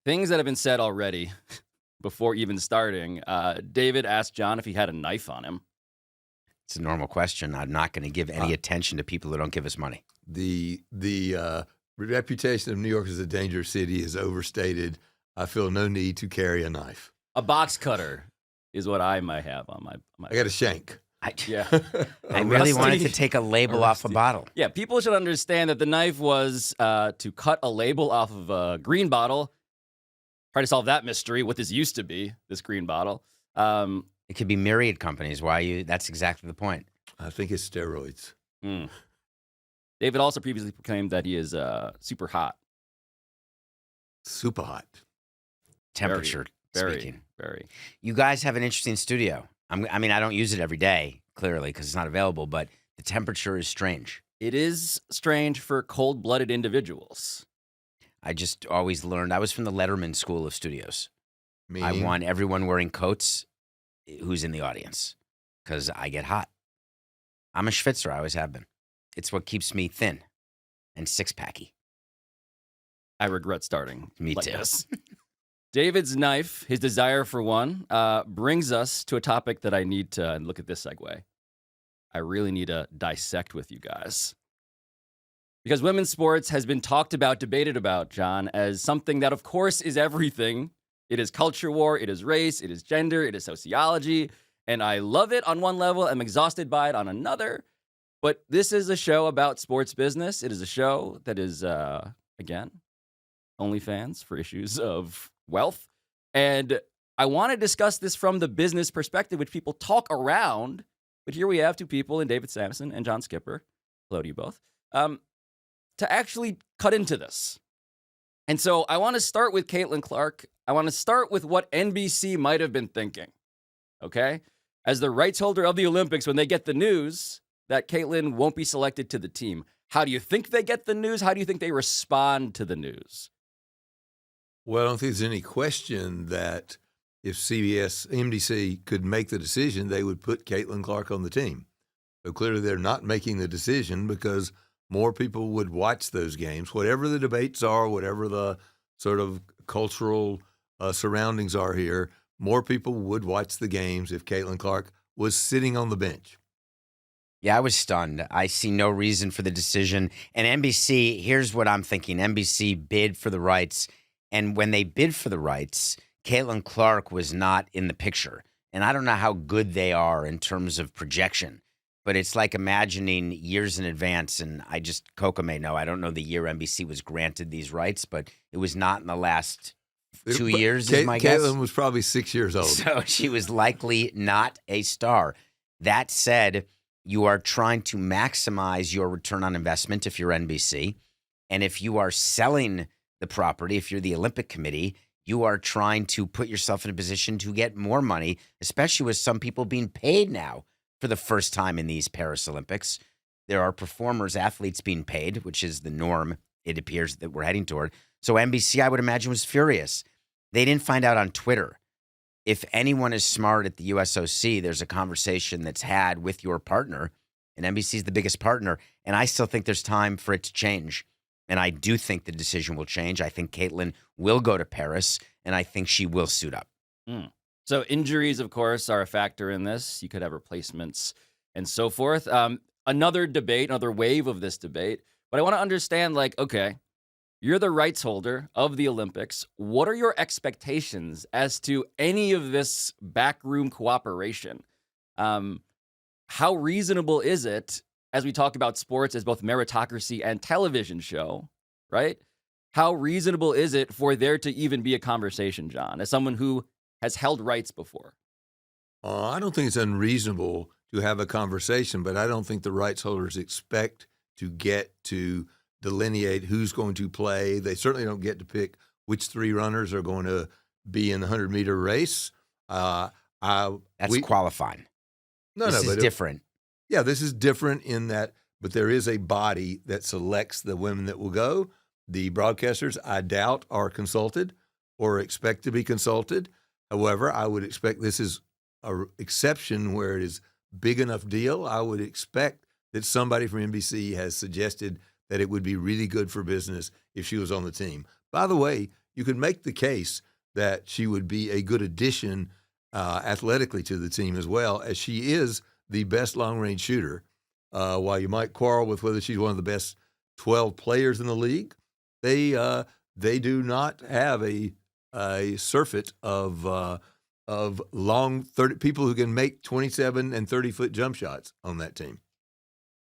Things that have been said already before even starting. David asked John if he had a knife on him. It's a normal question. I'm not going to give any attention to people who don't give us money. The reputation of New York as a dangerous city is overstated. I feel no need to carry a knife. A box cutter is what I might have on my I got a shank. Yeah. I really wanted to take a label off a bottle. Yeah, people should understand that the knife was to cut a label off of a green bottle. Try to solve that mystery, what this used to be, this green bottle. It could be myriad companies. That's exactly the point. I think it's steroids. David also previously proclaimed that he is super hot. Super hot. Temperature speaking. Very. You guys have an interesting studio. I mean, I don't use it every day, clearly, because it's not available, but the temperature is strange. It is strange for cold-blooded individuals. I just always learned. I was from the Letterman School of Studios. Meaning? I want everyone wearing coats who's in the audience because I get hot. I'm a schwitzer. I always have been. It's what keeps me thin and six-packy. I regret starting. Me like too. This. David's knife, his desire for one, brings us to a topic that I need to, and look at this segue. I really need to dissect with you guys. Because women's sports has been talked about, debated about, John, as something that, of course, is everything. It is culture war, it is race, it is gender, it is sociology, and I love it on one level, I'm exhausted by it on another. But this is a show about sports business. It is a show that is, again, OnlyFans for issues of wealth. And I want to discuss this from the business perspective, which people talk around. But here we have two people, in David Samson and John Skipper. Hello to you both. To actually cut into this. And so I want to start with Caitlin Clark. I want to start with what NBC might have been thinking. Okay? As the rights holder of the Olympics, when they get the news that Caitlin won't be selected to the team, how do you think they get the news? How do you think they respond to the news? Well, I don't think there's any question that if NBC could make the decision, they would put Caitlin Clark on the team. So clearly they're not making the decision because more people would watch those games. Whatever the debates are, whatever the sort of cultural surroundings are here, more people would watch the games if Caitlin Clark was sitting on the bench. Yeah, I was stunned. I see no reason for the decision. And NBC, here's what I'm thinking. NBC bid for the rights. And when they bid for the rights, Caitlin Clark was not in the picture. And I don't know how good they are in terms of projection, but it's like imagining years in advance. And Coca may know, I don't know the year NBC was granted these rights, but it was not in the last 2 years, is my guess. Caitlin was probably 6 years old. So she was likely not a star. That said, you are trying to maximize your return on investment if you're NBC. And if you are selling the property, if you're the Olympic Committee, you are trying to put yourself in a position to get more money, especially with some people being paid now for the first time in these Paris Olympics. There are performers, athletes being paid, which is the norm, it appears, that we're heading toward. So NBC, I would imagine, was furious. They didn't find out on Twitter. If anyone is smart at the USOC, there's a conversation that's had with your partner, and NBC is the biggest partner, and I still think there's time for it to change. And I do think the decision will change. I think Caitlin will go to Paris, and I think she will suit up. So injuries, of course, are a factor in this. You could have replacements and so forth. Another debate, another wave of this debate. But I want to understand, okay, you're the rights holder of the Olympics. What are your expectations as to any of this backroom cooperation? How reasonable is it, as we talk about sports as both meritocracy and television show, right? How reasonable is it for there to even be a conversation, John, as someone who has held rights before? I don't think it's unreasonable to have a conversation, but I don't think the rights holders expect to get to delineate who's going to play. They certainly don't get to pick which three runners are going to be in the 100-meter race. That's qualifying. This is different. Yeah, this is different in that, but there is a body that selects the women that will go. The broadcasters, I doubt, are consulted or expect to be consulted. However, I would expect this is an exception where it is big enough deal. I would expect that somebody from NBC has suggested that it would be really good for business if she was on the team. By the way, you could make the case that she would be a good addition athletically to the team as well, as she is the best long-range shooter. While you might quarrel with whether she's one of the best 12 players in the league, they do not have a surfeit of long 30 people who can make 27 and 30-foot jump shots on that team.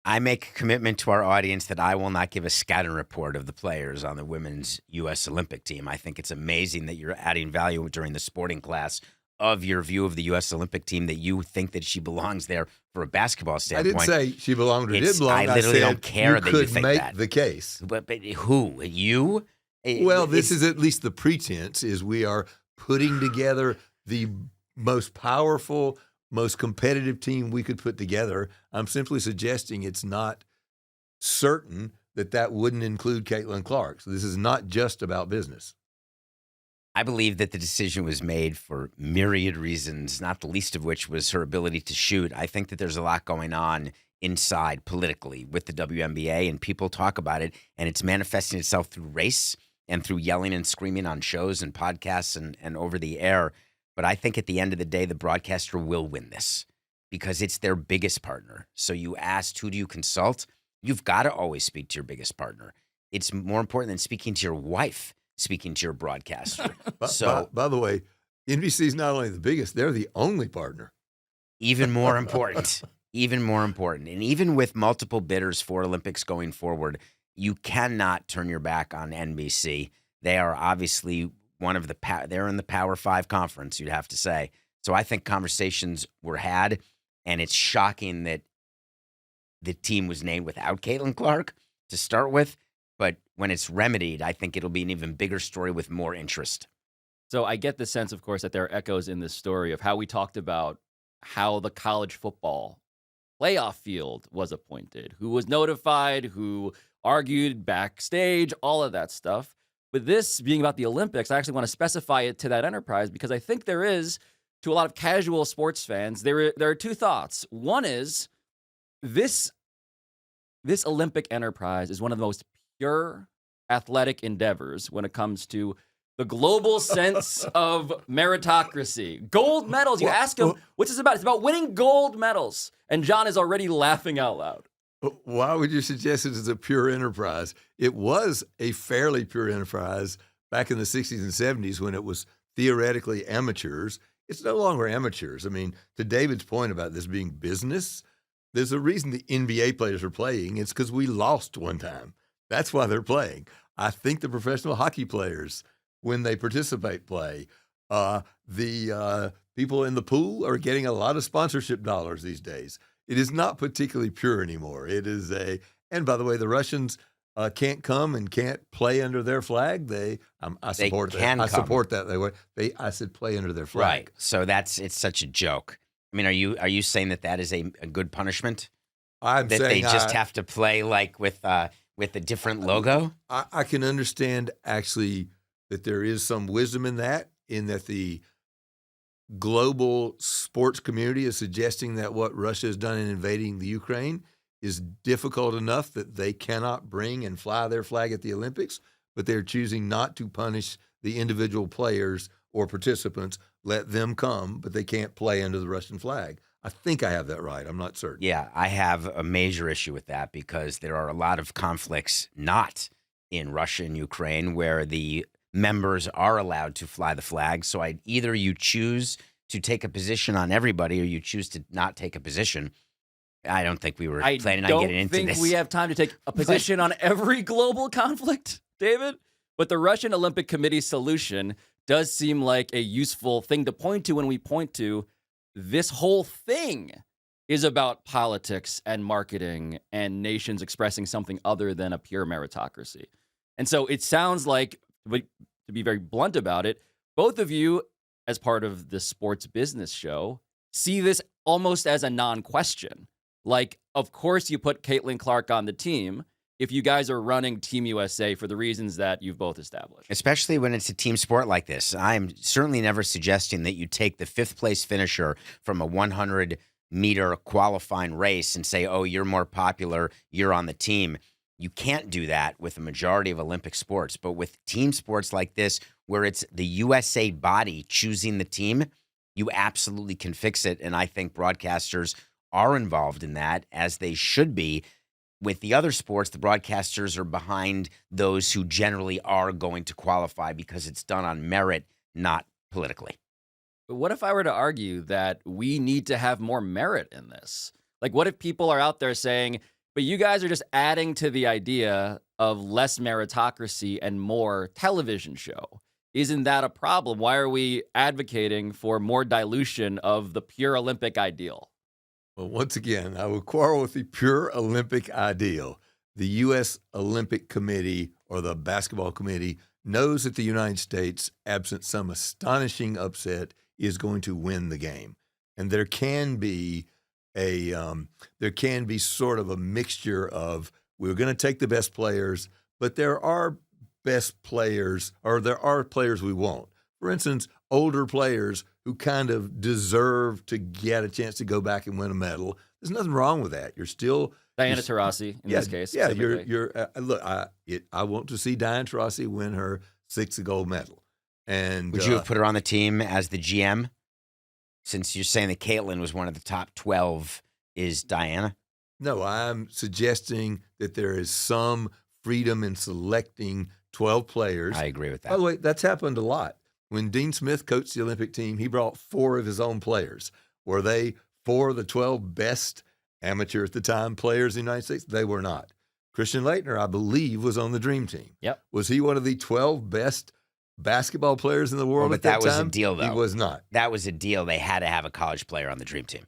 I make a commitment to our audience that I will not give a scouting report of the players on the women's U.S. Olympic team. I think it's amazing that you're adding value during the sporting class of your view of the U.S. Olympic team, that you think that she belongs there for a basketball standpoint. I didn't say she belonged or didn't belong. I literally don't care that you think make that. The case. But who? You? Well, this is at least the pretense, is we are putting together the most powerful, most competitive team we could put together. I'm simply suggesting it's not certain that wouldn't include Caitlin Clark. So this is not just about business. I believe that the decision was made for myriad reasons, not the least of which was her ability to shoot. I think that there's a lot going on inside politically with the WNBA, and people talk about it, and it's manifesting itself through race and through yelling and screaming on shows and podcasts and over the air. But I think at the end of the day, the broadcaster will win this because it's their biggest partner. So you asked, who do you consult? You've got to always speak to your biggest partner. It's more important than speaking to your wife, speaking to your broadcaster. By the way, NBC is not only the biggest, they're the only partner. Even more important. Even more important. And even with multiple bidders for Olympics going forward, you cannot turn your back on NBC. They are obviously one of they're in the Power 5 conference, you'd have to say. So I think conversations were had, and it's shocking that the team was named without Caitlin Clark to start with. But when it's remedied, I think it'll be an even bigger story with more interest. So I get the sense, of course, that there are echoes in this story of how we talked about how the college football playoff field was appointed, who was notified, who argued backstage, all of that stuff. With this being about the Olympics, I actually want to specify it to that enterprise because I think there is, to a lot of casual sports fans, there are two thoughts. One is this Olympic enterprise is one of the most pure athletic endeavors when it comes to the global sense of meritocracy. Gold medals. You ask him, what's this about? It's about winning gold medals. And John is already laughing out loud. Why would you suggest it is a pure enterprise? It was a fairly pure enterprise back in the 60s and 70s when it was theoretically amateurs. It's no longer amateurs. I mean, to David's point about this being business, there's a reason the NBA players are playing. It's because we lost one time. That's why they're playing. I think the professional hockey players, when they participate, play. The people in the pool are getting a lot of sponsorship dollars these days. It is not particularly pure anymore. It is and by the way, the Russians can't come and can't play under their flag. I support that. I support that. I said play under their flag. Right. So it's such a joke. I mean, are you saying that is a good punishment? I'm that saying they just have to play like with a different logo? I can understand actually that there is some wisdom in that the global sports community is suggesting that what Russia has done in invading the Ukraine is difficult enough that they cannot bring and fly their flag at the Olympics, but they're choosing not to punish the individual players or participants, let them come, but they can't play under the Russian flag. I think I have that right. I'm not certain. Yeah, I have a major issue with that because there are a lot of conflicts not in Russia and Ukraine where the members are allowed to fly the flag. So either you choose to take a position on everybody or you choose to not take a position. I don't think we were planning on getting into this. I don't think we have time to take a position on every global conflict, David. But the Russian Olympic Committee solution does seem like a useful thing to point to when we point to this whole thing is about politics and marketing and nations expressing something other than a pure meritocracy. And so it sounds like, to be very blunt about it, both of you, as part of the sports business show, see this almost as a non-question. Like, of course you put Caitlin Clark on the team if you guys are running Team USA for the reasons that you've both established. Especially when it's a team sport like this. I'm certainly never suggesting that you take the 5th place finisher from a 100-meter qualifying race and say, oh, you're more popular, you're on the team. You can't do that with a majority of Olympic sports, but with team sports like this, where it's the USA body choosing the team, you absolutely can fix it. And I think broadcasters are involved in that, as they should be. With the other sports, the broadcasters are behind those who generally are going to qualify because it's done on merit, not politically. But what if I were to argue that we need to have more merit in this? Like, what if people are out there saying, but you guys are just adding to the idea of less meritocracy and more television show? Isn't that a problem? Why are we advocating for more dilution of the pure Olympic ideal? Well, once again, I would quarrel with the pure Olympic ideal. The U.S. Olympic Committee, or the basketball committee, knows that the United States, absent some astonishing upset, is going to win the game. And there can be sort of a mixture of, we're going to take the best players, but there are best players, or there are players we won't. For instance, older players who kind of deserve to get a chance to go back and win a medal. There's nothing wrong with that. You're still Diana Taurasi in this case. Yeah, specifically. look. I want to see Diana Taurasi win her 6th gold medal. And would you have put her on the team as the GM? Since you're saying that Caitlin was one of the top 12, is Diana? No, I'm suggesting that there is some freedom in selecting 12 players. I agree with that. By the way, that's happened a lot. When Dean Smith coached the Olympic team, he brought 4 of his own players. Were they 4 of the 12 best amateur at the time players in the United States? They were not. Christian Laettner, I believe, was on the Dream Team. Yep. Was he one of the 12 best basketball players in the world at that time? But that was a deal, though. He was not. That was a deal. They had to have a college player on the Dream Team.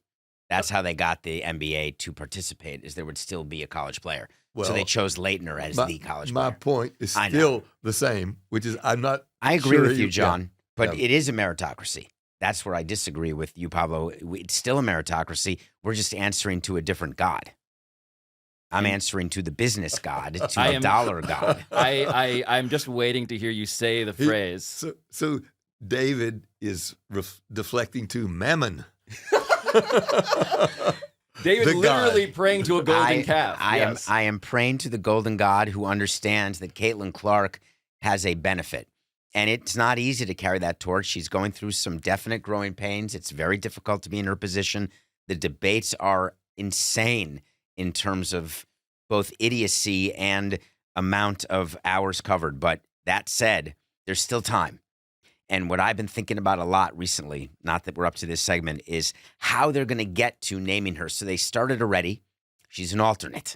That's how they got the NBA to participate, is there would still be a college player. Well, so they chose Laettner as the college player. My point is still the same, which is I'm not I agree sure with you, John, but yeah. it is a meritocracy. That's where I disagree with you, Pablo. It's still a meritocracy. We're just answering to a different God. I'm answering to the business God, to the dollar God. I'm just waiting to hear you say the phrase. So David is deflecting to Mammon. David literally praying to a golden calf. I am praying to the golden God who understands that Caitlin Clark has a benefit. And it's not easy to carry that torch. She's going through some definite growing pains. It's very difficult to be in her position. The debates are insane in terms of both idiocy and amount of hours covered. But that said, there's still time. And what I've been thinking about a lot recently, not that we're up to this segment, is how they're going to get to naming her. So they started already. She's an alternate.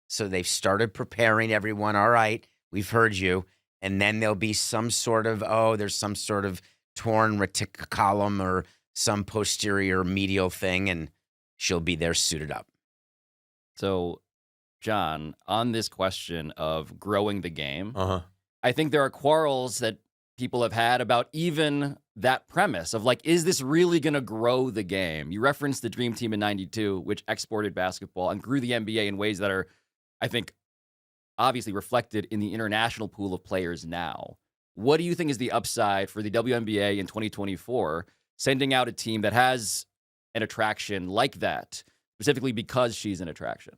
So they've started preparing everyone. All right, we've heard you. And then there'll be some sort of, there's some sort of torn reticulum or some posterior medial thing, and she'll be there suited up. So, John, on this question of growing the game, I think there are quarrels that people have had about even that premise of like, is this really going to grow the game? You referenced the Dream Team in '92, which exported basketball and grew the NBA in ways that are, I think, obviously reflected in the international pool of players now. What do you think is the upside for the WNBA in 2024, sending out a team that has an attraction like that, specifically because she's an attraction?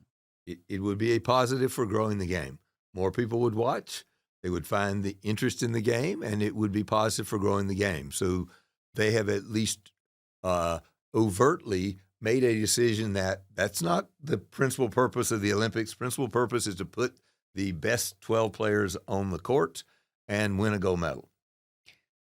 It would be a positive for growing the game. More people would watch. They would find the interest in the game, and it would be positive for growing the game. So they have at least overtly made a decision that that's not the principal purpose of the Olympics. Principal purpose is to put the best 12 players on the court and win a gold medal.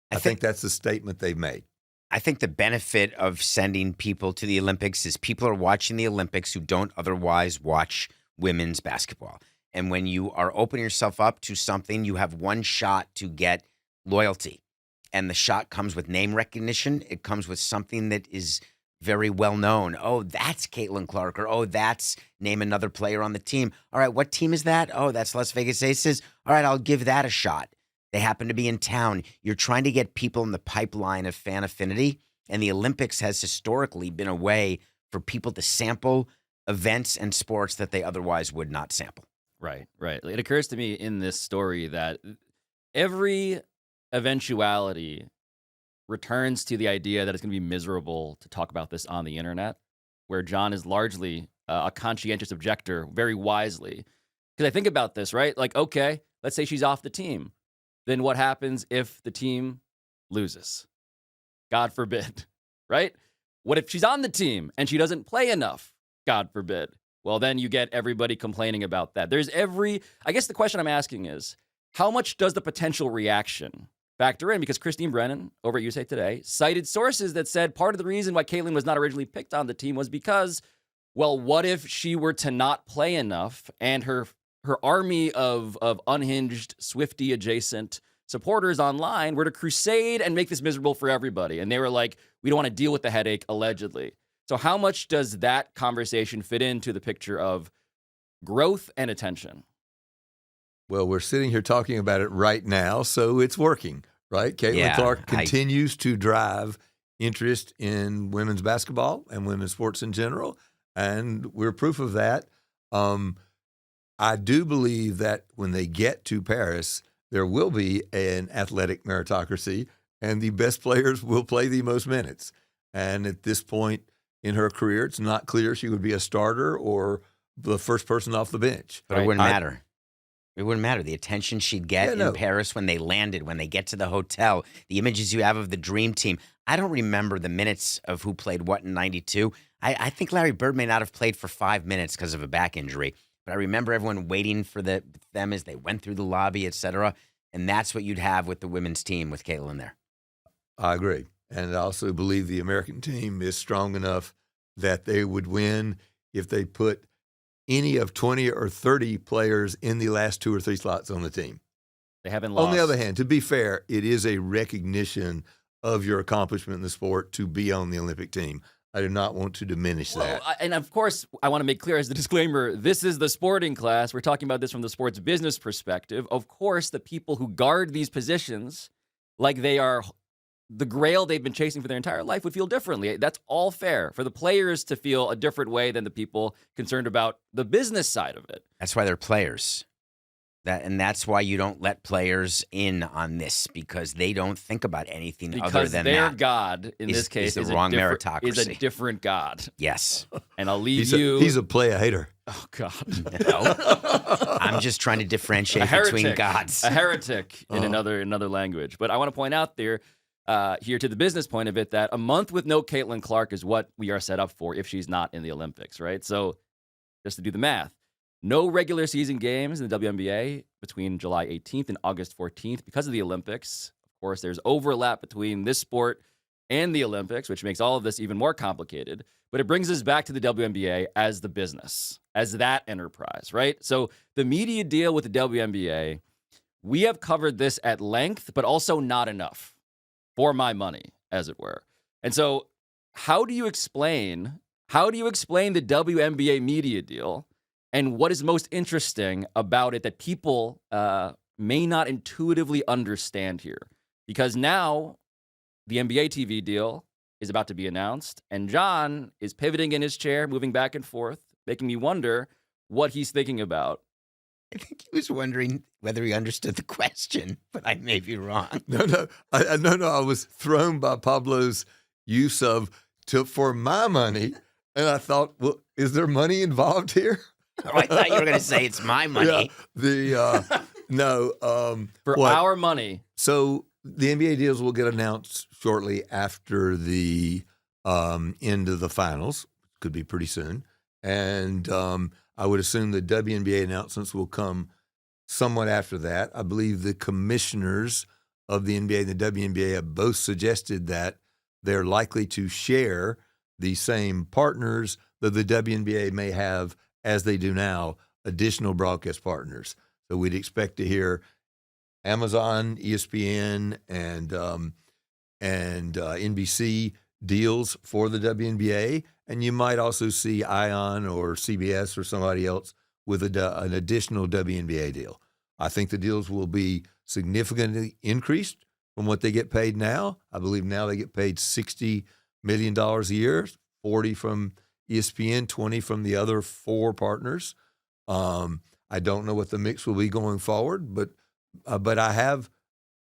I think that's the statement they've made. I think the benefit of sending people to the Olympics is people are watching the Olympics who don't otherwise watch women's basketball. And when you are opening yourself up to something, you have one shot to get loyalty. And the shot comes with name recognition. It comes with something that is very well known. Oh, that's Caitlin Clark, or that's name another player on the team. All right, what team is that? Oh, that's Las Vegas Aces. All right, I'll give that a shot. They happen to be in town. You're trying to get people in the pipeline of fan affinity, and the Olympics has historically been a way for people to sample events and sports that they otherwise would not sample. Right. It occurs to me in this story that every eventuality returns to the idea that it's going to be miserable to talk about this on the internet, where John is largely a conscientious objector, very wisely, Because I think about this, right? Like, okay, let's say she's off the team. Then what happens if the team loses? God forbid, right? What if she's on the team and she doesn't play enough? God forbid. Well, then you get everybody complaining about that. I guess the question I'm asking is, how much does the potential reaction factor in? Because Christine Brennan over at USA Today cited sources that said part of the reason why Caitlin was not originally picked on the team was because, well, what if she were to not play enough and her army of unhinged, Swiftie adjacent supporters online were to crusade and make this miserable for everybody? And they were like, we don't want to deal with the headache, allegedly. So how much does that conversation fit into the picture of growth and attention? Well, we're sitting here talking about it right now, so it's working, right? Caitlin Clark continues to drive interest in women's basketball and women's sports in general, and we're proof of that. I do believe that when they get to Paris, there will be an athletic meritocracy, and the best players will play the most minutes. And at this point in her career, it's not clear she would be a starter or the first person off the bench. But it wouldn't matter. It wouldn't matter. The attention she'd get in Paris when they landed, when they get to the hotel, the images you have of the dream team. I don't remember the minutes of who played what in 92. I think Larry Bird may not have played for 5 minutes because of a back injury. But I remember everyone waiting for them as they went through the lobby, et cetera. And that's what you'd have with the women's team with Caitlin there. I agree. And I also believe the American team is strong enough that they would win if they put any of 20 or 30 players in the last 2 or 3 slots on the team. They haven't lost. On the other hand, to be fair, it is a recognition of your accomplishment in the sport to be on the Olympic team. I do not want to diminish that. And of course, I want to make clear as the disclaimer, this is the sporting class. We're talking about this from the sports business perspective. Of course, the people who guard these positions like they are the grail they've been chasing for their entire life would feel differently. That's all fair for the players to feel a different way than the people concerned about the business side of it. That's why they're players. And that's why you don't let players in on this, because they don't think about anything other than their that. God, in this case, is the wrong meritocracy. Is a different God. Yes. And I'll leave He's a player hater. Oh, God. No. I'm just trying to differentiate between gods. A heretic in another language. But I want to point out there, here to the business point of it, that a month with no Caitlin Clark is what we are set up for if she's not in the Olympics, right? So just to do the math, no regular season games in the WNBA between July 18th and August 14th because of the Olympics. Of course, there's overlap between this sport and the Olympics, which makes all of this even more complicated. But it brings us back to the WNBA as the business, as that enterprise, right? So the media deal with the WNBA, we have covered this at length, but also not enough for my money, as it were. And so how do you explain the WNBA media deal? And what is most interesting about it that people may not intuitively understand here? Because now the NBA TV deal is about to be announced, and John is pivoting in his chair, moving back and forth, making me wonder what he's thinking about. I think he was wondering whether he understood the question, but I may be wrong. No. I was thrown by Pablo's use of for my money, and I thought, well, is there money involved here? Oh, I thought you were going to say it's my money. Yeah, our money. So the NBA deals will get announced shortly after the end of the finals. Could be pretty soon. And I would assume the WNBA announcements will come somewhat after that. I believe the commissioners of the NBA and the WNBA have both suggested that they're likely to share the same partners that the WNBA may have, as they do now, additional broadcast partners. So we'd expect to hear Amazon, ESPN, and NBC deals for the WNBA, and you might also see ION or CBS or somebody else with an additional WNBA deal. I think the deals will be significantly increased from what they get paid now. I believe now they get paid $60 million a year, 40 from ESPN, 20 from the other 4 partners. I don't know what the mix will be going forward, but I have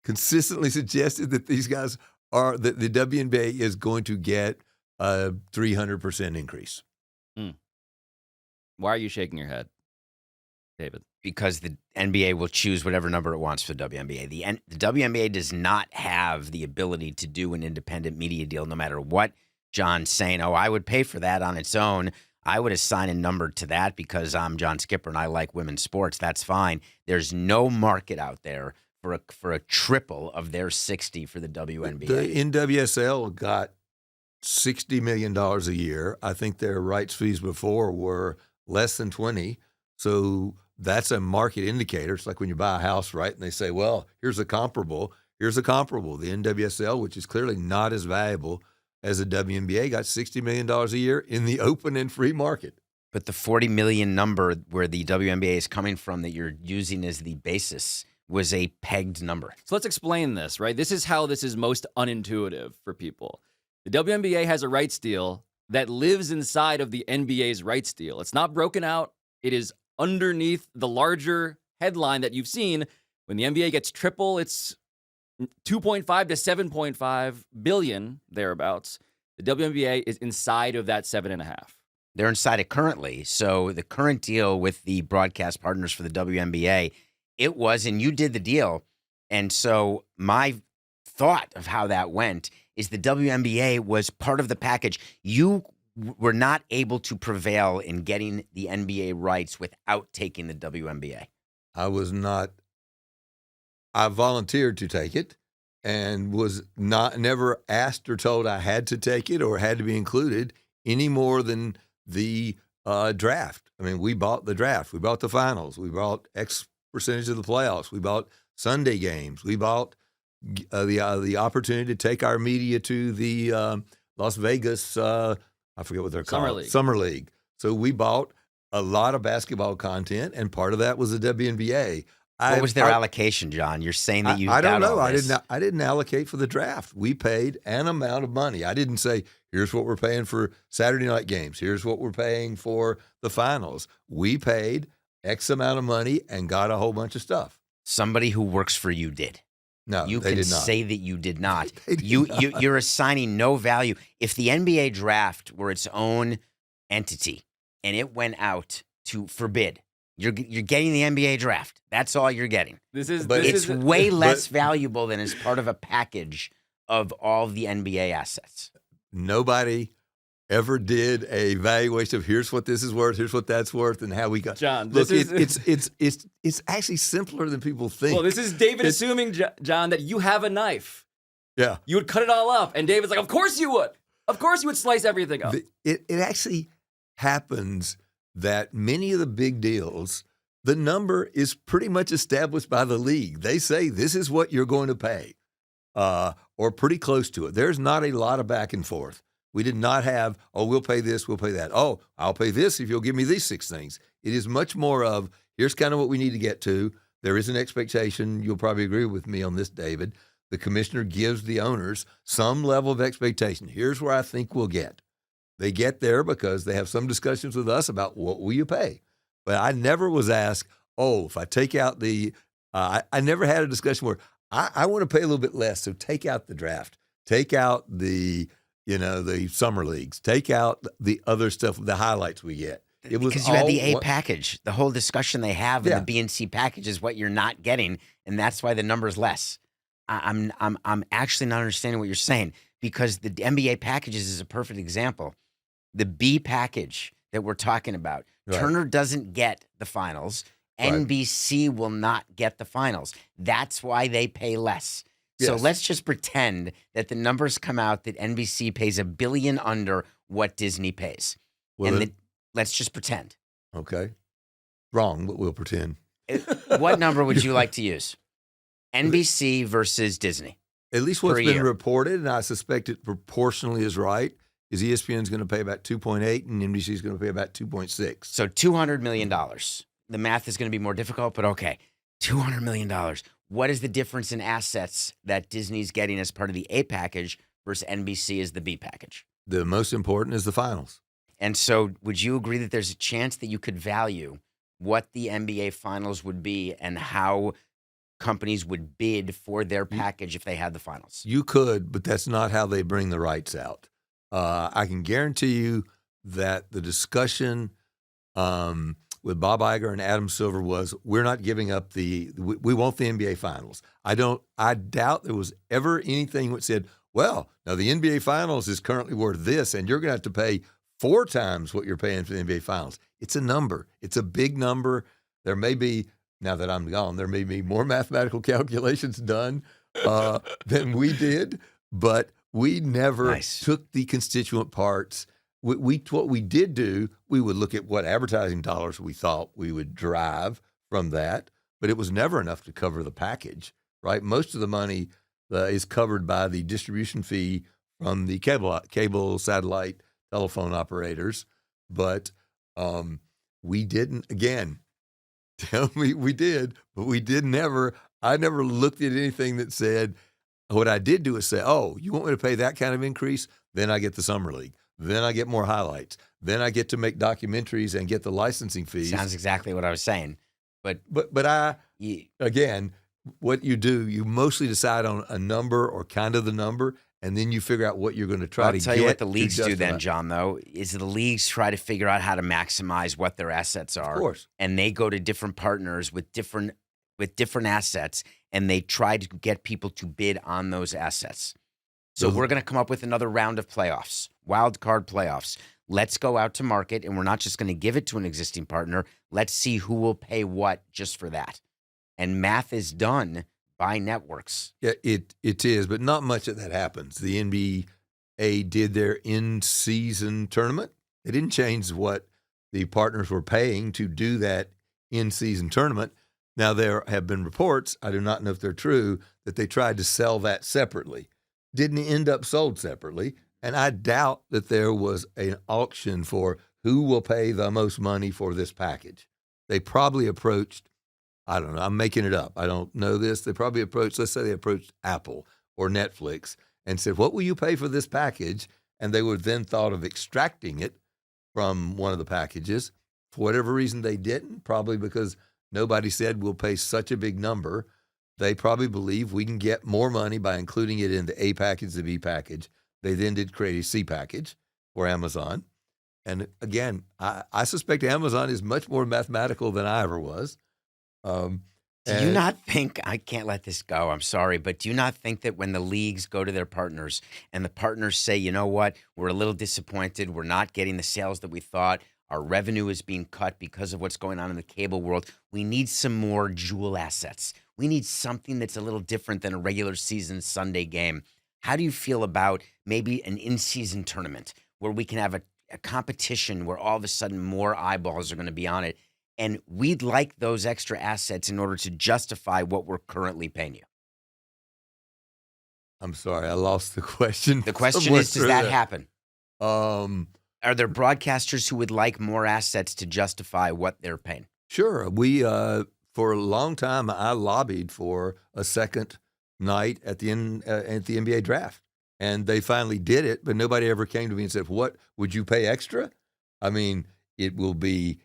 consistently suggested that these guys that the WNBA is going to get a 300% increase. Why are you shaking your head? David? Because the NBA will choose whatever number it wants for the WNBA. The WNBA does not have the ability to do an independent media deal no matter what John's saying. Oh, I would pay for that on its own. I would assign a number to that because I'm John Skipper and I like women's sports. That's fine. There's no market out there for a triple of their 60 for the WNBA. The NWSL got $60 million a year. I think their rights fees before were less than 20. So that's a market indicator. It's like when you buy a house, right? And they say, well, here's a comparable. Here's a comparable. The NWSL, which is clearly not as valuable as the WNBA, got $60 million a year in the open and free market. But the 40 million number where the WNBA is coming from that you're using as the basis was a pegged number. So let's explain this, right? This is how this is most unintuitive for people. The WNBA has a rights deal that lives inside of the NBA's rights deal. It's not broken out. It is underneath the larger headline that you've seen. When the NBA gets triple, it's 2.5 to 7.5 billion, thereabouts. The WNBA is inside of that 7.5. They're inside it currently. So the current deal with the broadcast partners for the WNBA, it was, and you did the deal. And so my thought of how that went is the WNBA was part of the package. You were not able to prevail in getting the NBA rights without taking the WNBA. I was not. I volunteered to take it and was never asked or told I had to take it or had to be included any more than the draft. I mean, we bought the draft. We bought the finals. We bought X percentage of the playoffs. We bought Sunday games. We bought the opportunity to take our media to the Las Vegas, I forget what they're called. Summer League. So we bought a lot of basketball content, and part of that was the WNBA. What was their allocation, John? You're saying that you I don't got know. all this. I didn't allocate for the draft. We paid an amount of money. I didn't say, here's what we're paying for Saturday night games. Here's what we're paying for the finals. We paid X amount of money and got a whole bunch of stuff. Somebody who works for you did. No, you they can did not. say that you did not. They did not. You're assigning no value. If the NBA draft were its own entity and it went out to forbid, you're getting the NBA draft. That's all you're getting. It's way less valuable than as part of a package of all the NBA assets. Nobody ever did a valuation of here's what this is worth, here's what that's worth, and how we got. John, look, it's actually simpler than people think. Well, this is David assuming, John, that you have a knife. Yeah, you would cut it all up, and David's like, "Of course you would. Of course you would slice everything up." It actually happens that many of the big deals, the number is pretty much established by the league. They say this is what you're going to pay, or pretty close to it. There's not a lot of back and forth. We did not have, oh, we'll pay this, we'll pay that. Oh, I'll pay this if you'll give me these 6 things. It is much more of, here's kind of what we need to get to. There is an expectation. You'll probably agree with me on this, David. The commissioner gives the owners some level of expectation. Here's where I think we'll get. They get there because they have some discussions with us about what will you pay. But I never was asked, oh, if I take out I never had a discussion where I want to pay a little bit less, so take out the draft. Take out the summer leagues. Take out the other stuff, the highlights we get. It was because you had the A package. The whole discussion they have in the B and C package is what you're not getting, and that's why the number's less. I'm actually not understanding what you're saying because the NBA packages is a perfect example. The B package that we're talking about, right. Turner doesn't get the finals. Right. NBC will not get the finals. That's why they pay less. Yes. So let's just pretend that the numbers come out that NBC pays $1 billion under what Disney pays. Well, and let's just pretend. Okay. Wrong, but we'll pretend. What number would you like to use? NBC versus Disney. At least what's been reported, and I suspect it proportionally is right, is ESPN's going to pay about 2.8 and NBC is going to pay about 2.6. So $200 million. The math is going to be more difficult, but okay. $200 million. What is the difference in assets that Disney's getting as part of the A package versus NBC as the B package? The most important is the finals. And so would you agree that there's a chance that you could value what the NBA finals would be and how companies would bid for their package if they had the finals? You could, but that's not how they bring the rights out. I can guarantee you that the discussion with Bob Iger and Adam Silver was, we're not giving up we want the NBA Finals. I doubt there was ever anything that said, well, now the NBA Finals is currently worth this, and you're going to have to pay 4 times what you're paying for the NBA Finals. It's a number. It's a big number. There may be, now that I'm gone, there may be more mathematical calculations done than we did, but we never took the constituent parts. What we did do, we would look at what advertising dollars we thought we would drive from that, but it was never enough to cover the package, right? Most of the money is covered by the distribution fee from the cable satellite telephone operators, but we didn't, again, tell me we did, but we did never. I never looked at anything that said, what I did do is say, oh, you want me to pay that kind of increase? Then I get the Summer League. Then I get more highlights. Then I get to make documentaries and get the licensing fees. Sounds exactly what I was saying. But again, what you do, you mostly decide on a number or kind of the number, and then you figure out what you're going to try to get. I'll tell you what the leagues do then, John, though, is the leagues try to figure out how to maximize what their assets are. Of course. And they go to different partners with different assets, and they try to get people to bid on those assets. So we're going to come up with another round of playoffs, wild card playoffs. Let's go out to market, and we're not just going to give it to an existing partner. Let's see who will pay what just for that. And math is done by networks. Yeah, it is, but not much of that happens. The NBA did their in-season tournament. They didn't change what the partners were paying to do that in-season tournament. Now, there have been reports, I do not know if they're true, that they tried to sell that separately. Didn't end up sold separately, and I doubt that there was an auction for who will pay the most money for this package. They probably approached, I don't know, I'm making it up. I don't know this. They probably approached, let's say they approached Apple or Netflix and said, what will you pay for this package? And they would then thought of extracting it from one of the packages. For whatever reason, they didn't, probably because nobody said we'll pay such a big number. They probably believe we can get more money by including it in the A package, the B package. They then did create a C package for Amazon. And again, I suspect Amazon is much more mathematical than I ever was. Do you not think, I can't let this go, I'm sorry, but do you not think that when the leagues go to their partners and the partners say, you know what, we're a little disappointed, we're not getting the sales that we thought, our revenue is being cut because of what's going on in the cable world, we need some more jewel assets. We need something that's a little different than a regular season Sunday game. How do you feel about maybe an in-season tournament where we can have a competition where all of a sudden more eyeballs are going to be on it? And we'd like those extra assets in order to justify what we're currently paying you. I'm sorry, I lost the question. The question is, does that happen? Are there broadcasters who would like more assets to justify what they're paying? Sure. We, for a long time, I lobbied for a second night at the NBA draft. And they finally did it, but nobody ever came to me and said, what, would you pay extra? I mean, it will be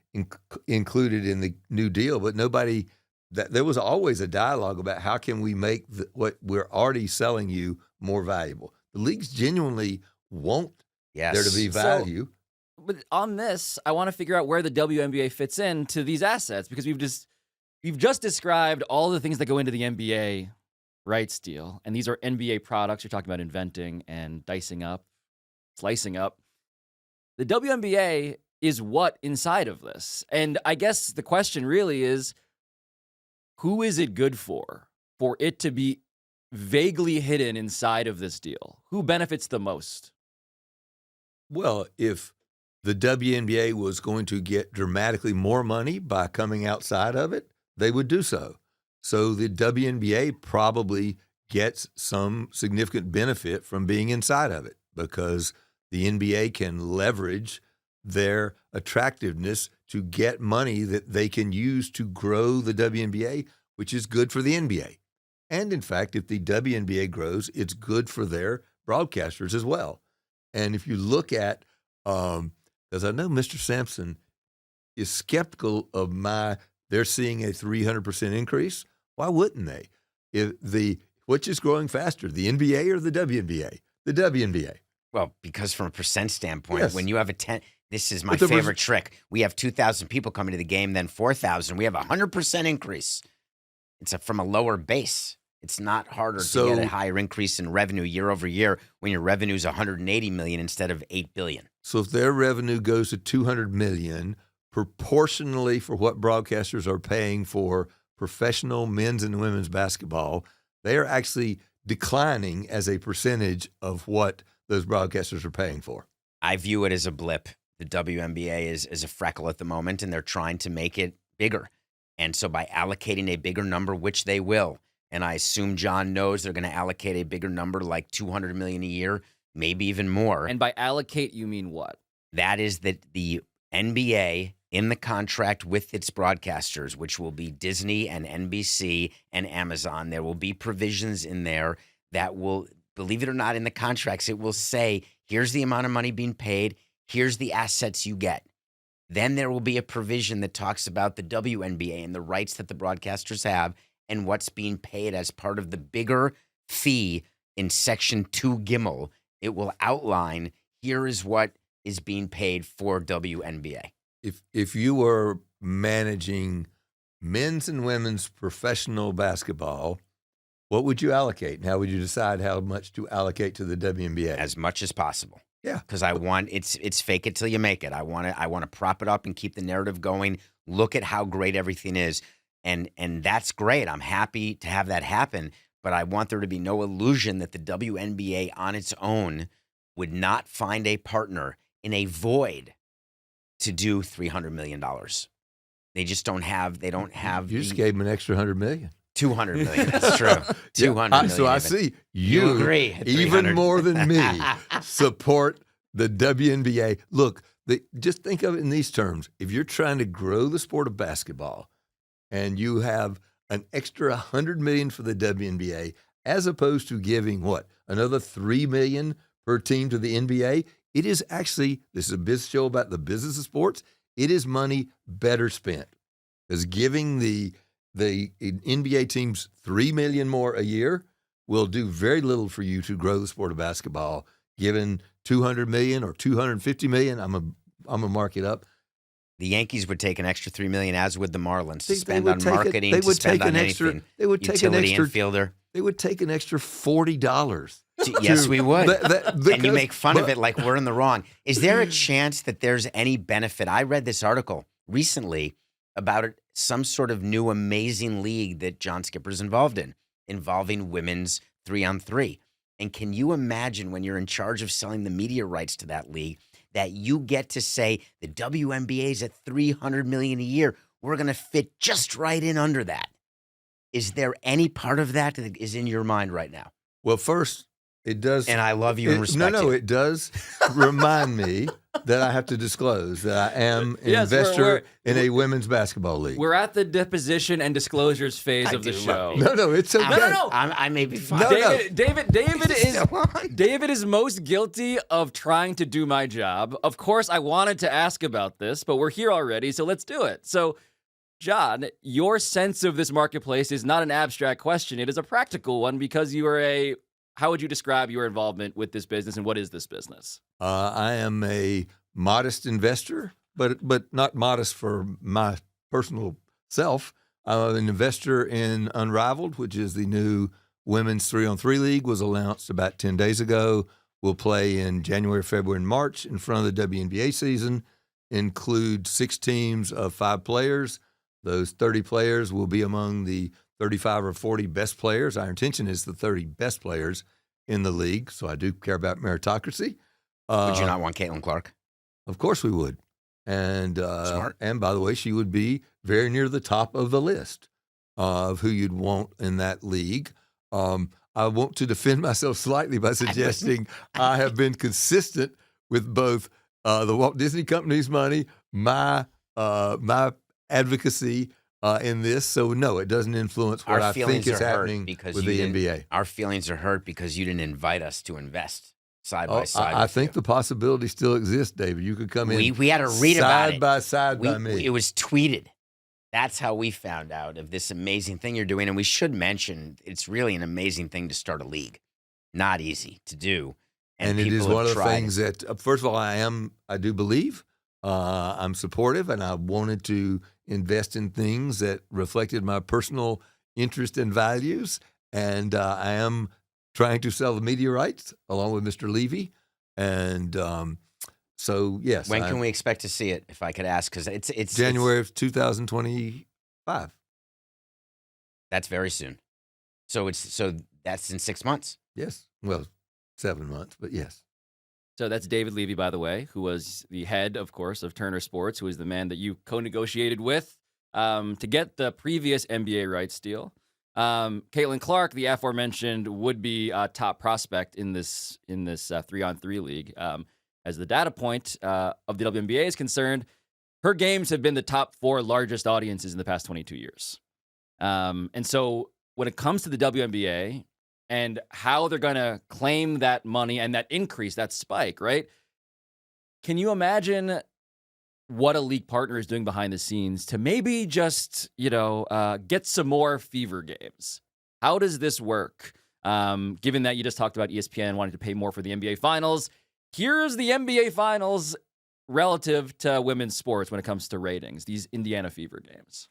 included in the new deal, but nobody, there was always a dialogue about how can we make what we're already selling you more valuable. The leagues genuinely want there to be value. But on this, I want to figure out where the WNBA fits into these assets, because we've just described all the things that go into the NBA rights deal, and these are NBA products. You're talking about inventing and dicing up, slicing up. The WNBA is what inside of this? And I guess the question really is, who is it good for it to be vaguely hidden inside of this deal? Who benefits the most? Well, if the WNBA was going to get dramatically more money by coming outside of it, they would do so. So the WNBA probably gets some significant benefit from being inside of it, because the NBA can leverage their attractiveness to get money that they can use to grow the WNBA, which is good for the NBA. And in fact, if the WNBA grows, it's good for their broadcasters as well. And if you look at, because I know Mr. Samson is skeptical of they're seeing a 300% increase. Why wouldn't they? Which is growing faster, the NBA or the WNBA? The WNBA. Well, because from a percent standpoint, Yes. when you have a 10, this is my But the favorite trick. We have 2,000 people coming to the game, then 4,000. We have a 100% increase. It's from a lower base. It's not harder to get a higher increase in revenue year over year when your revenue is 180 million instead of 8 billion. So if their revenue goes to 200 million, proportionally for what broadcasters are paying for professional men's and women's basketball, they are actually declining as a percentage of what those broadcasters are paying for. I view it as a blip. The WNBA is a freckle at the moment, and they're trying to make it bigger. And so by allocating a bigger number, which they will, and I assume John knows they're going to allocate a bigger number, like 200 million a year, maybe even more. And by allocate, you mean what? That is that the NBA in the contract with its broadcasters, which will be Disney and NBC and Amazon, there will be provisions in there that will, believe it or not, in the contracts, it will say, here's the amount of money being paid, here's the assets you get. Then there will be a provision that talks about the WNBA and the rights that the broadcasters have and what's being paid as part of the bigger fee in Section 2 Gimel. It will outline, here is what is being paid for WNBA. If you were managing men's and women's professional basketball, what would you allocate? And how would you decide how much to allocate to the WNBA? As much as possible. Yeah. Because I want it's fake it till you make it. I want to prop it up and keep the narrative going. Look at how great everything is. And that's great. I'm happy to have that happen, but I want there to be no illusion that the WNBA on its own would not find a partner in a void to do $300 million. They just don't have You just gave them an extra $100 million. 200 million. That's true. 200 million. So I even. see You agree. even more than me support the WNBA. Look, just think of it in these terms. If you're trying to grow the sport of basketball and you have an extra $100 million for the WNBA, as opposed to giving what, another $3 million per team to the NBA, it is actually, this is a business show about the business of sports, it is money better spent. Because giving the NBA teams $3 million more a year will do very little for you to grow the sport of basketball. Given $200 million or $250 million, I'm gonna mark it up. The Yankees would take an extra $3 million, as would the Marlins, to They spend would on take marketing, they to would spend take on an extra. anything. They would take an Utility extra infielder. They would take an extra $40. Yes, we would. And you make fun of but- it like we're in the wrong. Is there a chance that there's any benefit? I read this article recently about some sort of new amazing league that John Skipper's involved in, involving women's 3-on-3. And can you imagine when you're in charge of selling the media rights to that league that you get to say the WNBA is at $300 million a year? We're going to fit just right in under that. Is there any part of that that is in your mind right now? Well, first, it does. And I love you and respect you. No, it does remind me that I have to disclose that I am an Yes, investor in a women's basketball league. We're at the deposition and disclosures phase I of the do show. love No, it's okay. No. I may be fine. No, David is most guilty of trying to do my job. Of course, I wanted to ask about this, but we're here already, so let's do it. So, John, your sense of this marketplace is not an abstract question. It is a practical one because you are how would you describe your involvement with this business and what is this business? I am a modest investor, but not modest for my personal self. I'm an investor in Unrivaled, which is the new women's 3-on-3 league, was announced about 10 days ago. We'll play in January, February, and March in front of the WNBA season. Include 6 teams of 5 players. Those 30 players will be among the 35 or 40 best players. Our intention is the 30 best players in the league, so I do care about meritocracy. Would you not want Caitlin Clark? Of course we would. And Smart. And by the way, she would be very near the top of the list of who you'd want in that league. I want to defend myself slightly by suggesting I have been consistent with both the Walt Disney Company's money, my advocacy in this. So no, it doesn't influence what I think is happening with the NBA. Our feelings are hurt because you didn't invite us to invest side by side. I think the possibility still exists, David. You could come in. We had to read about it side by side by me. It was tweeted. That's how we found out of this amazing thing you're doing. And we should mention it's really an amazing thing to start a league. Not easy to do. And it is one of the things that, first of all, I do believe, I'm supportive, and I wanted to invest in things that reflected my personal interest and values. And I am trying to sell the media rights along with Mr. Levy. And so, yes. When can we expect to see it, if I could ask? Because it's January of 2025. That's very soon. So that's in 6 months. Yes. Well, 7 months, but yes. So that's David Levy, by the way, who was the head, of course, of Turner Sports, who is the man that you co-negotiated with to get the previous NBA rights deal. Caitlin Clark, the aforementioned, would be a top prospect in this 3-on-3 league. As the data point of the WNBA is concerned, her games have been the top 4 largest audiences in the past 22 years. And so when it comes to the WNBA and how they're going to claim that money and that increase, that spike, right? Can you imagine what a league partner is doing behind the scenes to maybe just, get some more fever games? How does this work? Given that you just talked about ESPN wanting to pay more for the NBA Finals, here's the NBA Finals relative to women's sports when it comes to ratings, these Indiana Fever games.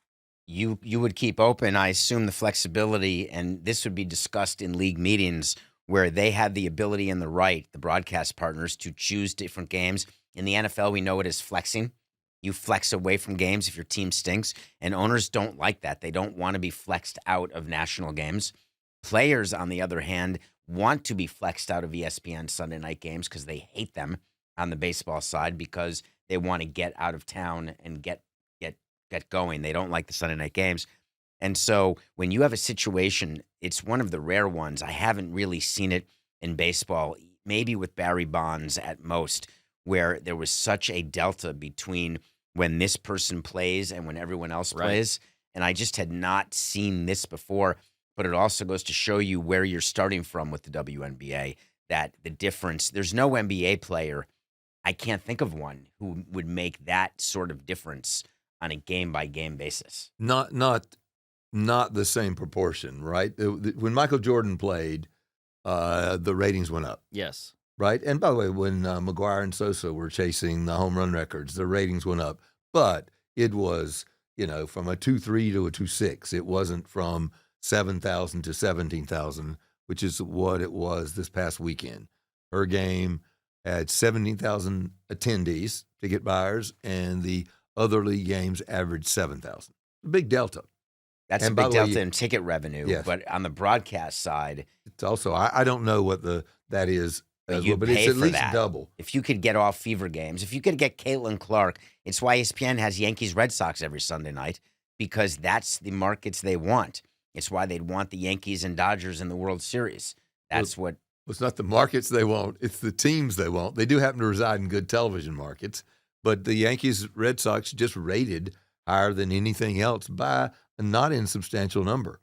You would keep open, I assume, the flexibility, and this would be discussed in league meetings where they have the ability and the right, the broadcast partners, to choose different games. In the NFL, we know it as flexing. You flex away from games if your team stinks, and owners don't like that. They don't want to be flexed out of national games. Players, on the other hand, want to be flexed out of ESPN Sunday night games because they hate them on the baseball side because they want to get out of town and get going. They don't like the Sunday night games. And so when you have a situation, it's one of the rare ones. I haven't really seen it in baseball, maybe with Barry Bonds at most, where there was such a delta between when this person plays and when everyone else plays. And I just had not seen this before. But it also goes to show you where you're starting from with the WNBA, that the difference, there's no NBA player, I can't think of one, who would make that sort of difference on a game-by-game basis. Not the same proportion, right? When Michael Jordan played, the ratings went up. Yes. Right? And by the way, when McGuire and Sosa were chasing the home run records, the ratings went up. But it was, from a 2.3 to a 2.6. It wasn't from 7,000 to 17,000, which is what it was this past weekend. Her game had 17,000 attendees, ticket buyers, and the other league games averaged 7,000. Big delta. That's a big delta in ticket revenue. Yes. But on the broadcast side, it's also, I don't know what that is, but pay it's at for least that. double. If you could get off fever games, if you could get Caitlin Clark, it's why ESPN has Yankees Red Sox every Sunday night, because that's the markets they want. It's why they'd want the Yankees and Dodgers in the World Series. That's what. It's not the markets they want. It's the teams they want. They do happen to reside in good television markets, but the Yankees, Red Sox just rated higher than anything else by a not insubstantial number.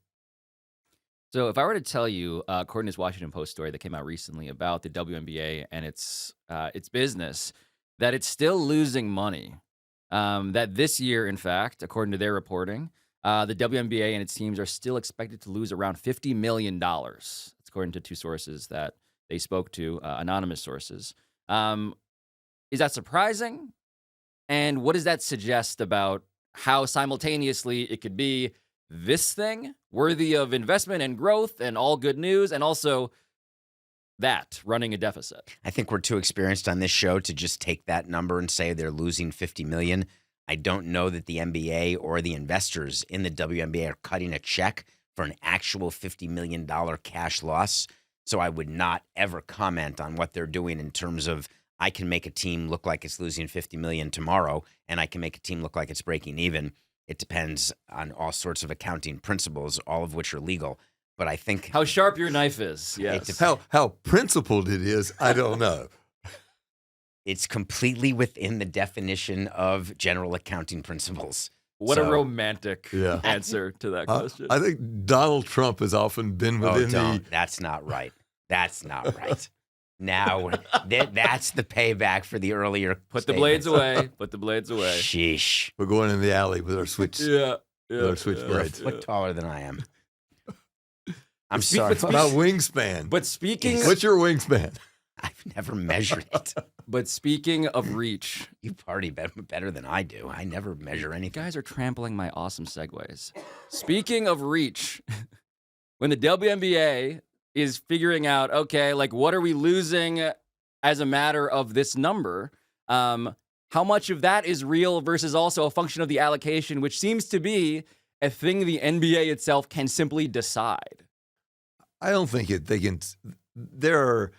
So if I were to tell you, according to this Washington Post story that came out recently about the WNBA and its business, that it's still losing money, that this year, in fact, according to their reporting, the WNBA and its teams are still expected to lose around $50 million. That's according to 2 sources that they spoke to, anonymous sources. Is that surprising? And what does that suggest about how simultaneously it could be this thing worthy of investment and growth and all good news, and also that running a deficit? I think we're too experienced on this show to just take that number and say they're losing $50 million. I don't know that the NBA or the investors in the WNBA are cutting a check for an actual $50 million cash loss. So I would not ever comment on what they're doing in terms of, I can make a team look like it's losing $50 million tomorrow, and I can make a team look like it's breaking even. It depends on all sorts of accounting principles, all of which are legal. But I think how sharp your knife is. Yes. How principled it is, I don't know. It's completely within the definition of general accounting principles. What a romantic answer to that question. I think Donald Trump has often been within That's not right. That's not right. Now, that's the payback for the earlier Put the blades away. Put the blades away. Sheesh. We're going in the alley with our switch. With our switchblades. A foot taller than I am. I'm sorry. About wingspan. But speaking... What's your wingspan? never measured it. But speaking of reach, You party better than I do. I never measure you anything. guys are trampling my awesome segues. Speaking of reach, when the WNBA is figuring out, okay, like what are we losing as a matter of this number? How much of that is real versus also a function of the allocation, which seems to be a thing the NBA itself can simply decide. I don't think they can. There's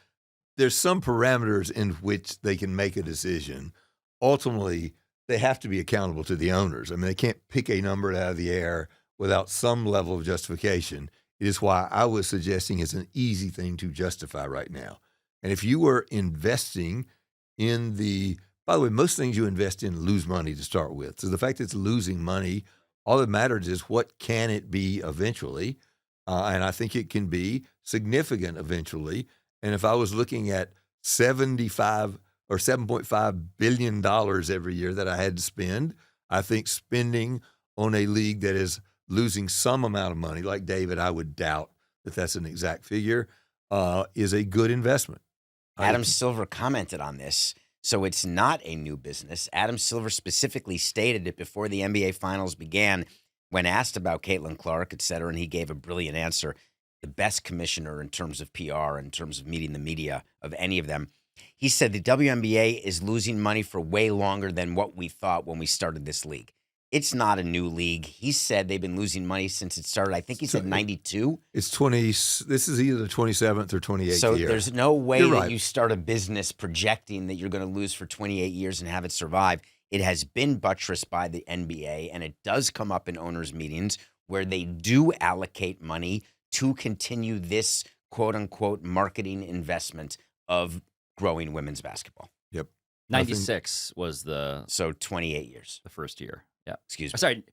some parameters in which they can make a decision. Ultimately, they have to be accountable to the owners. I mean, they can't pick a number out of the air without some level of justification. It is why I was suggesting it's an easy thing to justify right now. And if you were investing in by the way, most things you invest in lose money to start with. So the fact that it's losing money, all that matters is what can it be eventually. And I think it can be significant eventually. And if I was looking at $7.5 billion every year that I had to spend, I think spending on a league that is losing some amount of money, like David, I would doubt that that's an exact figure, is a good investment. Adam Silver commented on this. So it's not a new business. Adam Silver specifically stated it before the NBA Finals began when asked about Caitlin Clark, et cetera, and he gave a brilliant answer. The best commissioner in terms of PR, in terms of meeting the media of any of them. He said the WNBA is losing money for way longer than what we thought when we started this league. It's not a new league. He said they've been losing money since it started. I think he said 92. It's 20. This is either the 27th or 28th So year. there's no way You're that right. you start a business projecting that you're going to lose for 28 years and have it survive. It has been buttressed by the NBA, and it does come up in owners' meetings where they do allocate money to continue this quote-unquote marketing investment of growing women's basketball. Yep. 96 was So 28 years. the first year. Yeah. Excuse me. Sorry,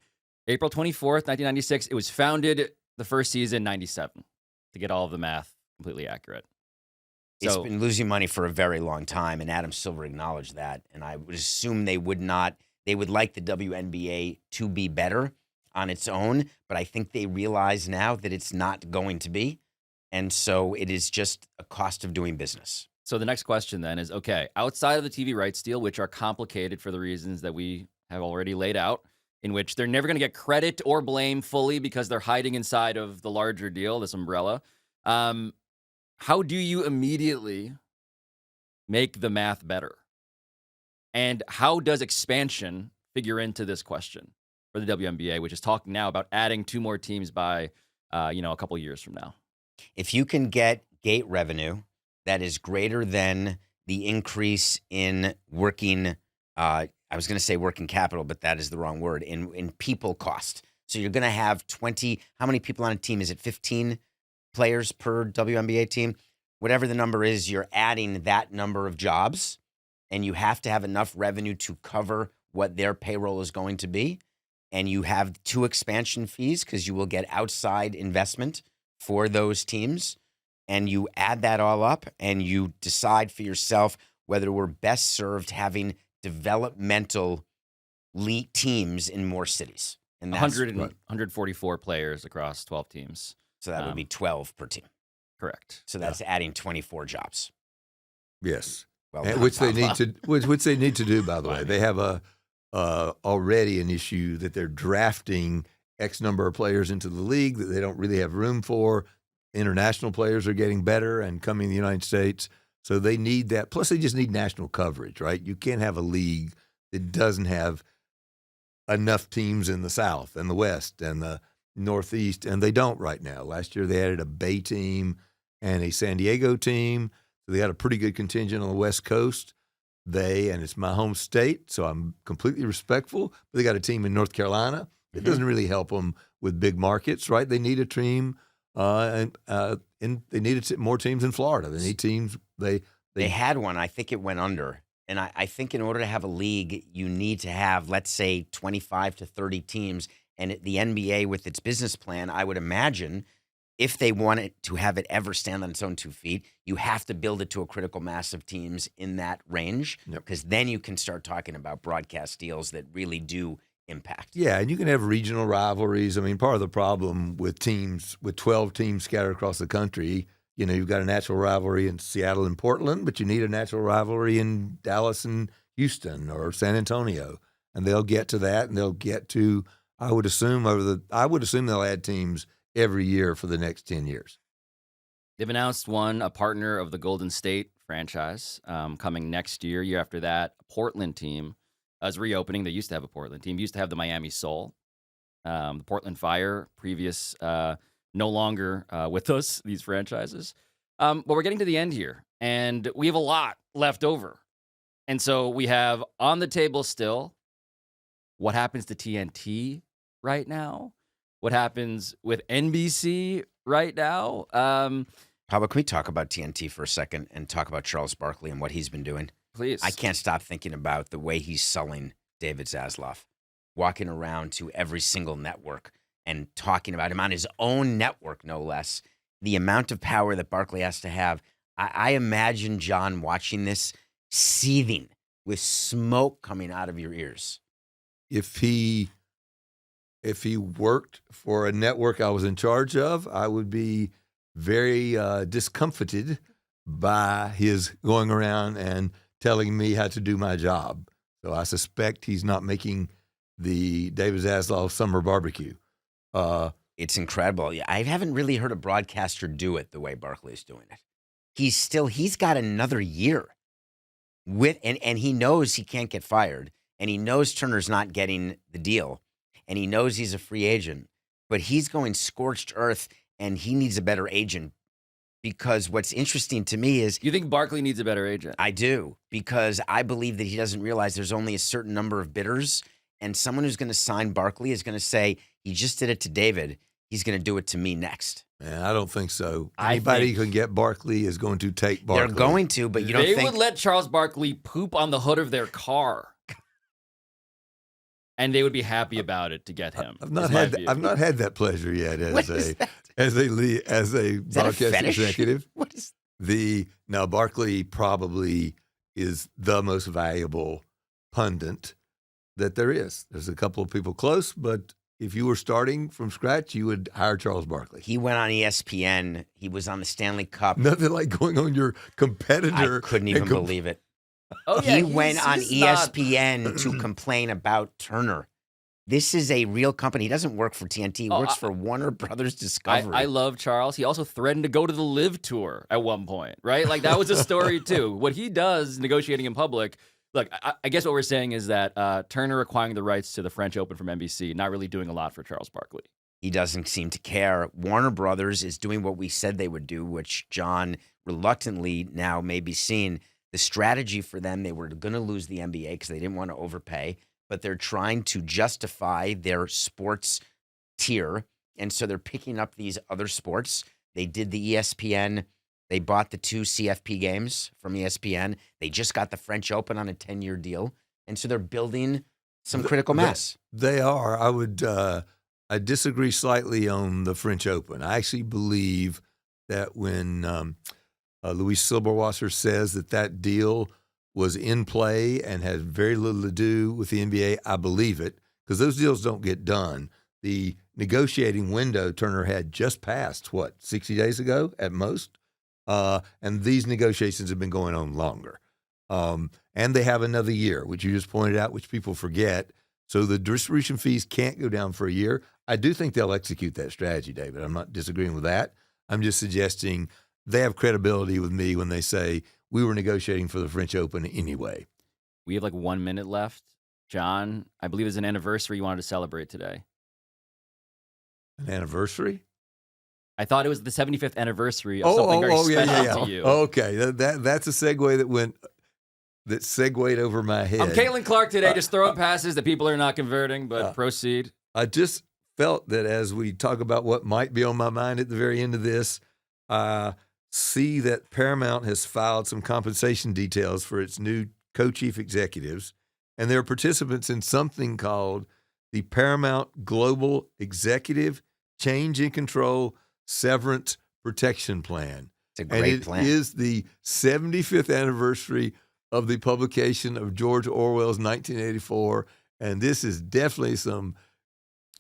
April 24th, 1996. It was founded the first season, 97, to get all of the math completely accurate. It's been losing money for a very long time, and Adam Silver acknowledged that. And I would assume they would like the WNBA to be better on its own, but I think they realize now that it's not going to be. And so it is just a cost of doing business. So the next question then is, okay, outside of the TV rights deal, which are complicated for the reasons that we have already laid out, in which they're never going to get credit or blame fully because they're hiding inside of the larger deal, this umbrella. How do you immediately make the math better? And how does expansion figure into this question for the WNBA, which is talking now about adding 2 more teams by, a couple years from now? If you can get gate revenue that is greater than the increase in working, I was going to say working capital, but that is the wrong word, in people cost. So you're going to have 20, how many people on a team? Is it 15 players per WNBA team? Whatever the number is, you're adding that number of jobs, and you have to have enough revenue to cover what their payroll is going to be. And you have 2 expansion fees because you will get outside investment for those teams. And you add that all up and you decide for yourself whether we're best served having developmental elite teams in more cities. And that's 144 players across 12 teams. So that would be 12 per team. Correct. So that's adding 24 jobs. Yes. Well, Which they need to do, by the way. They have already an issue that they're drafting X number of players into the league that they don't really have room for. International players are getting better and coming to the United States. So they need that. Plus, they just need national coverage, right? You can't have a league that doesn't have enough teams in the South and the West and the Northeast, and they don't right now. Last year, they added a Bay team and a San Diego team. So they got a pretty good contingent on the West Coast. And it's my home state, so I'm completely respectful. But they got a team in North Carolina. It doesn't really help them with big markets, right? They need a team, and they needed more teams in Florida. They need teams. They had one. I think it went under. And I think in order to have a league, you need to have, let's say, 25 to 30 teams. And the NBA, with its business plan, I would imagine, if they want it to have it ever stand on its own 2 feet, you have to build it to a critical mass of teams in that range, because then you can start talking about broadcast deals that really do impact. Yeah, and you can have regional rivalries. I mean, part of the problem with 12 teams scattered across the country You've got a natural rivalry in Seattle and Portland, but you need a natural rivalry in Dallas and Houston or San Antonio. And they'll get to that, and they'll get to, I would assume they'll add teams every year for the next 10 years. They've announced a partner of the Golden State franchise coming next year. Year after that, a Portland team is reopening. They used to have a Portland team. Used to have the Miami Soul. The Portland Fire, previous, no longer with us, these franchises. But we're getting to the end here, and we have a lot left over. And so we have on the table still what happens to TNT right now, what happens with NBC right now. Pablo, can we talk about TNT for a second and talk about Charles Barkley and what he's been doing? Please. I can't stop thinking about the way he's selling David Zaslav, walking around to every single network and talking about him on his own network, no less. The amount of power that Barkley has to have. I imagine John watching this, seething with smoke coming out of your ears. If he worked for a network I was in charge of, I would be very discomfited by his going around and telling me how to do my job. So I suspect he's not making the David Zaslav summer barbecue. It's incredible. I haven't really heard a broadcaster do it the way Barkley's doing it. He's got another year and he knows he can't get fired, and he knows Turner's not getting the deal, and he knows he's a free agent, but he's going scorched earth, and he needs a better agent. Because what's interesting to me is... You think Barkley needs a better agent? I do, because I believe that he doesn't realize there's only a certain number of bidders, and someone who's going to sign Barkley is going to say, he just did it to David, he's going to do it to me next. Man, I don't think so. Anybody who can get Barkley is going to take Barkley. They're going to, but you don't think... They would let Charles Barkley poop on the hood of their car. And they would be happy about it to get him. I've not had that pleasure yet as a broadcast executive. What is Now Barkley probably is the most valuable pundit that there is. There's a couple of people close, but if you were starting from scratch, you would hire Charles Barkley. He went on ESPN. He was on the Stanley Cup. Nothing like going on your competitor. I couldn't even believe it. Oh, yeah, he went on ESPN to complain about Turner. This is a real company. He doesn't work for TNT. He works for Warner Brothers Discovery. I love Charles. He also threatened to go to the Live Tour at one point, right? Like, that was a story, too. What he does negotiating in public, look, I guess what we're saying is that Turner acquiring the rights to the French Open from NBC, not really doing a lot for Charles Barkley. He doesn't seem to care. Warner Brothers is doing what we said they would do, which John reluctantly now may be seeing. The strategy for them, they were going to lose the NBA because they didn't want to overpay, but they're trying to justify their sports tier, and so they're picking up these other sports. They did the ESPN. They bought the 2 CFP games from ESPN. They just got the French Open on a 10-year deal, and so they're building some critical mass. They are. I disagree slightly on the French Open. I actually believe that when Louis Silberwasser says that deal was in play and had very little to do with the NBA, I believe it, because those deals don't get done. The negotiating window Turner had just passed, 60 days ago at most? And these negotiations have been going on longer. And they have another year, which you just pointed out, which people forget. So the distribution fees can't go down for a year. I do think they'll execute that strategy, David. I'm not disagreeing with that. I'm just suggesting they have credibility with me when they say we were negotiating for the French Open anyway. We have like 1 minute left. John, I believe it's an anniversary you wanted to celebrate today. An anniversary? I thought it was the 75th anniversary of something very special to you. Okay, that's a segue that segued over my head. I'm Caitlin Clark today, just throwing passes that people are not converting, but proceed. I just felt that as we talk about what might be on my mind at the very end of this, see that Paramount has filed some compensation details for its new co-chief executives, and they're participants in something called the Paramount Global Executive Change in Control Severance Protection Plan. It's a great plan. It is the 75th anniversary of the publication of George Orwell's 1984, and this is definitely some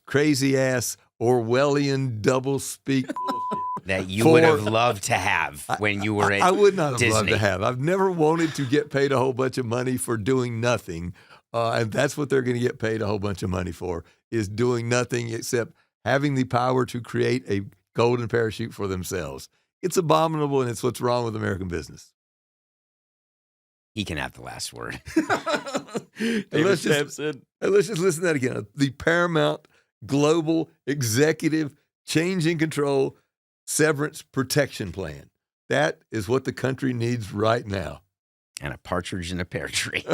crazy-ass Orwellian double-speak bullshit. that you would have loved to have when you were at I would not have Disney. loved to have. I've never wanted to get paid a whole bunch of money for doing nothing. And that's what they're going to get paid a whole bunch of money for, is doing nothing except having the power to create a golden parachute for themselves. It's abominable, and it's what's wrong with American business. He can have the last word. David Samson. Let's just listen to that again. The paramount global executive change in control severance protection plan. That is what the country needs right now. And a partridge in a pear tree.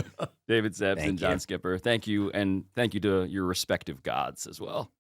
David Samson, Thank John you. Skipper. Thank you, and thank you to your respective gods as well.